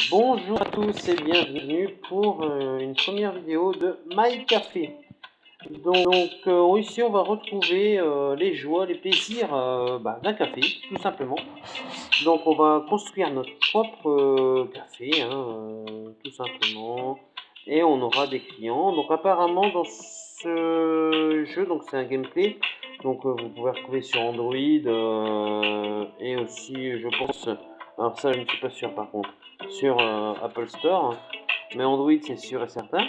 Bonjour à tous et bienvenue pour une première vidéo de My Café. Ici on va retrouver les joies, les plaisirs d'un café, tout simplement. Donc on va construire notre propre café, tout simplement. Et on aura des clients. Donc apparemment dans ce jeu, donc c'est un gameplay. Donc vous pouvez retrouver sur Android et aussi je pense, alors ça je ne suis pas sûr par contre, sur Apple Store. Mais Android c'est sûr et certain.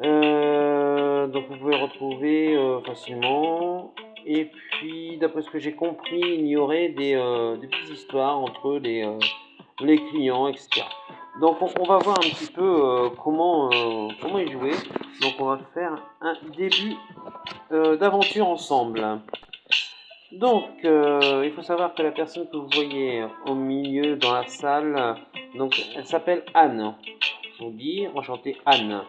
Donc vous pouvez retrouver facilement. Et puis d'après ce que j'ai compris, il y aurait des petites histoires entre les clients, etc. Donc on va voir un petit peu comment y jouer. Donc on va faire un début d'aventure ensemble. Donc il faut savoir que la personne que vous voyez au milieu dans la salle, donc elle s'appelle Anne. Je vous dis, enchantée Anne.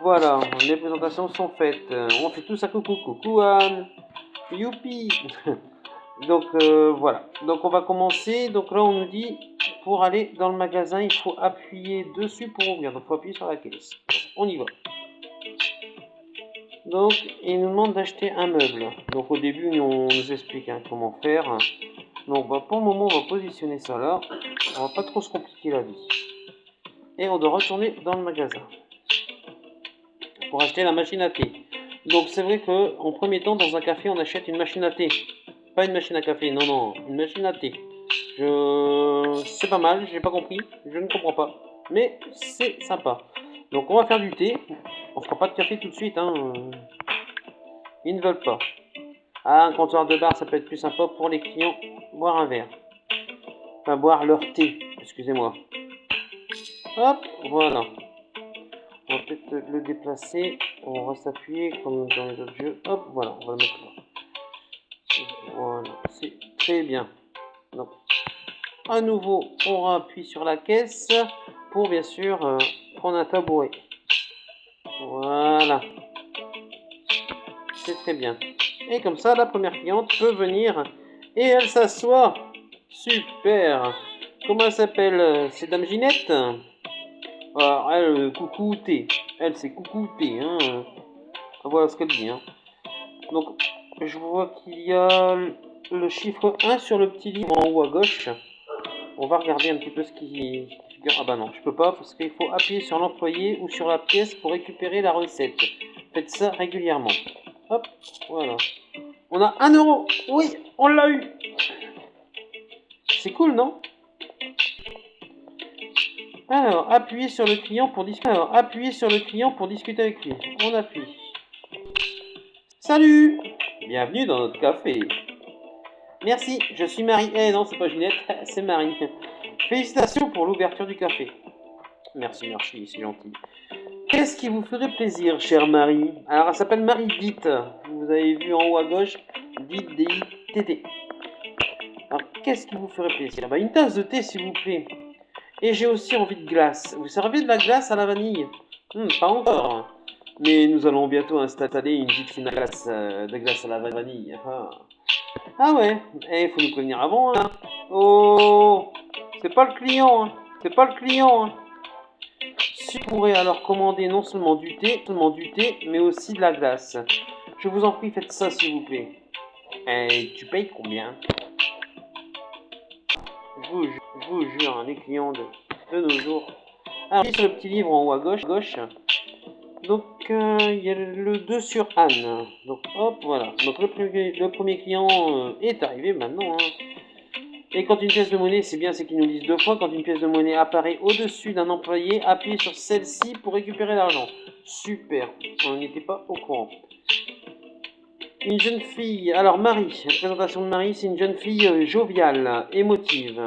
Voilà, les présentations sont faites. On fait tous un coucou, coucou Anne. Youpi. Donc voilà, donc on va commencer. Donc là on nous dit pour aller dans le magasin il faut appuyer dessus pour ouvrir, donc il faut appuyer sur la caisse. On y va. Donc il nous demande d'acheter un meuble. Donc au début on nous explique comment faire. Donc pour le moment on va positionner ça là. On va pas trop se compliquer la vie. Et on doit retourner dans le magasin pour acheter la machine à thé. Donc c'est vrai qu'en premier temps dans un café on achète une machine à thé. Pas une machine à café, non, une machine à thé. C'est pas mal, j'ai pas compris, je ne comprends pas. Mais c'est sympa. Donc on va faire du thé. On fera pas de café tout de suite, Ils ne veulent pas. Ah, un comptoir de bar, ça peut être plus sympa pour les clients. Boire un verre. Enfin, boire leur thé, excusez-moi. Hop, voilà. On va peut-être le déplacer. On va s'appuyer comme dans les autres jeux. Hop, voilà, on va le mettre là. Voilà, c'est très bien. Donc, à nouveau, on appuie sur la caisse pour bien sûr prendre un tabouret. Voilà. C'est très bien. Et comme ça, la première cliente peut venir et elle s'assoit. Super. Comment elle s'appelle? C'est Dame Ginette? Alors, elle, coucou thé. Elle, c'est coucou thé. Voilà ce qu'elle dit. Donc, je vois qu'il y a le chiffre 1 sur le petit livre en haut à gauche. On va regarder un petit peu ce qui figure. Ah bah non, je peux pas parce qu'il faut appuyer sur l'employé ou sur la pièce pour récupérer la recette. Faites ça régulièrement. Hop, voilà. On a 1 euro. Oui, on l'a eu. C'est cool, non? Alors, appuyez sur le client pour discuter. Alors, appuyez sur le client pour discuter avec lui. On appuie. Salut. Bienvenue dans notre café. Merci, je suis Marie. Eh non, c'est pas Ginette, c'est Marie. Félicitations pour l'ouverture du café. Merci, c'est gentil. Qu'est-ce qui vous ferait plaisir, chère Marie? Alors, elle s'appelle Marie Ditte. Vous avez vu en haut à gauche, Ditte, D-I-T-T. Alors, qu'est-ce qui vous ferait plaisir? Une tasse de thé, s'il vous plaît. Et j'ai aussi envie de glace. Vous servez de la glace à la vanille? Pas encore. Mais nous allons bientôt installer une vitrine à glace, de glace à la vanille. Ah ouais, il faut nous prévenir avant. Oh, c'est pas le client. C'est pas le client. Si vous pourrez alors commander non seulement du thé, mais aussi de la glace. Je vous en prie, faites ça s'il vous plaît. Et tu payes combien? Je vous jure, les clients de nos jours. Alors, sur le petit livre en haut à gauche. Donc, il y a le 2 sur Anne. Donc, hop, voilà. Donc, le premier client est arrivé maintenant. Et quand une pièce de monnaie, c'est bien, c'est qu'ils nous disent 2 fois, quand une pièce de monnaie apparaît au-dessus d'un employé, appuyez sur celle-ci pour récupérer l'argent. Super, on n'était pas au courant. Une jeune fille, alors Marie, la présentation de Marie, c'est une jeune fille joviale, émotive.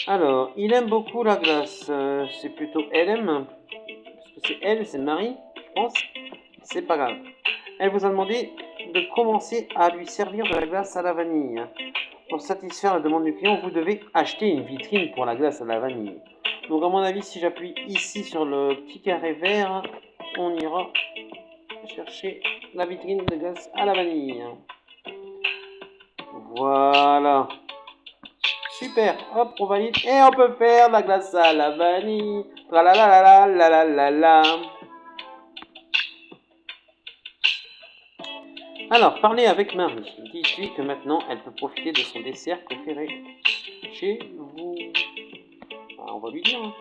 Alors, il aime beaucoup la glace, c'est plutôt elle aime, parce que c'est elle, c'est Marie, je pense, c'est pas grave. Elle vous a demandé de commencer à lui servir de la glace à la vanille. Pour satisfaire la demande du client, vous devez acheter une vitrine pour la glace à la vanille. Donc à mon avis, si j'appuie ici sur le petit carré vert, on ira chercher la vitrine de glace à la vanille. Voilà. super. Hop, on valide. Et on peut faire la glace à la vanille. Tralalalala. Alors, parlez avec Marie. Dites-lui que maintenant, elle peut profiter de son dessert préféré chez vous. Ah, on va lui dire. Hein.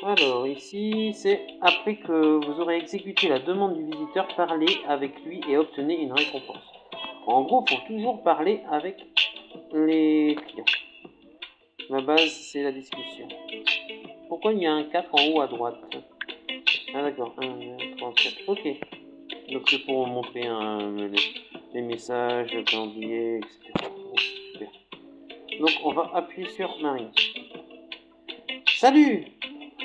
Alors, ici, c'est après que vous aurez exécuté la demande du visiteur, parlez avec lui et obtenez une récompense. En gros, il faut toujours parler avec les clients. La base, c'est la discussion. Pourquoi il y a un 4 en haut à droite? Ah d'accord, 1, 2, 3, 4. Ok. Donc c'est pour montrer les messages, le calendrier, etc. Bon, super. Donc on va appuyer sur Marie. Salut!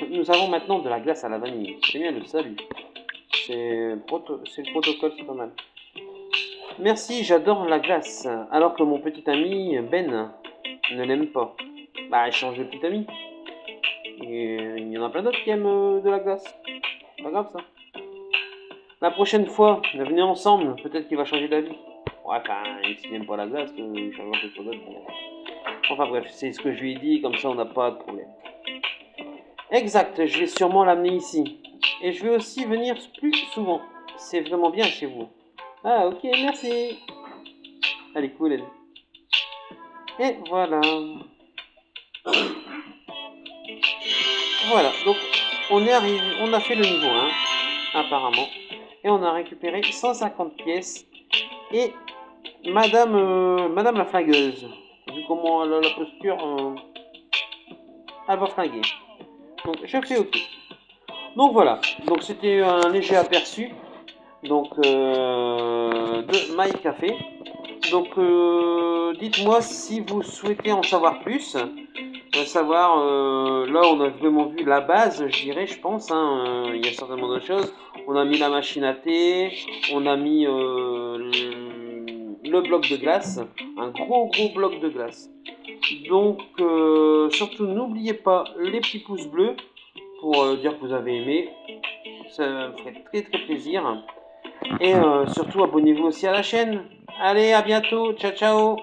Nous avons maintenant de la glace à la vanille. C'est bien le salut. C'est le protocole, c'est pas mal. Merci, j'adore la glace. Alors que mon petit ami Ben ne l'aime pas. Bah, il change de petit ami. Et il y en a plein d'autres qui aiment de la glace. Pas grave ça. La prochaine fois, venez ensemble. Peut-être qu'il va changer d'avis. Ouais, enfin, s'il n'aime pas la glace, il changera quelque chose d'autre. Enfin bref, c'est ce que je lui ai dit. Comme ça, on n'a pas de problème. Exact, je vais sûrement l'amener ici. Et je vais aussi venir plus souvent. C'est vraiment bien chez vous. Ah, ok, merci. Elle est cool, elle. Et voilà. Voilà, donc on est arrivé, on a fait le niveau 1, apparemment. Et on a récupéré 150 pièces. Et Madame la flingueuse, vu comment elle a la posture, elle va flinguer. Donc je fais OK. Donc voilà, donc c'était un léger aperçu donc, de My Café. Donc dites-moi si vous souhaitez en savoir plus. Savoir, là on a vraiment vu la base, je dirais, je pense. Hein, il y a certainement d'autres choses. On a mis la machine à thé, on a mis le bloc de glace, un gros bloc de glace. Donc surtout n'oubliez pas les petits pouces bleus pour dire que vous avez aimé. Ça me ferait très plaisir. Et surtout abonnez-vous aussi à la chaîne. Allez, à bientôt, ciao ciao.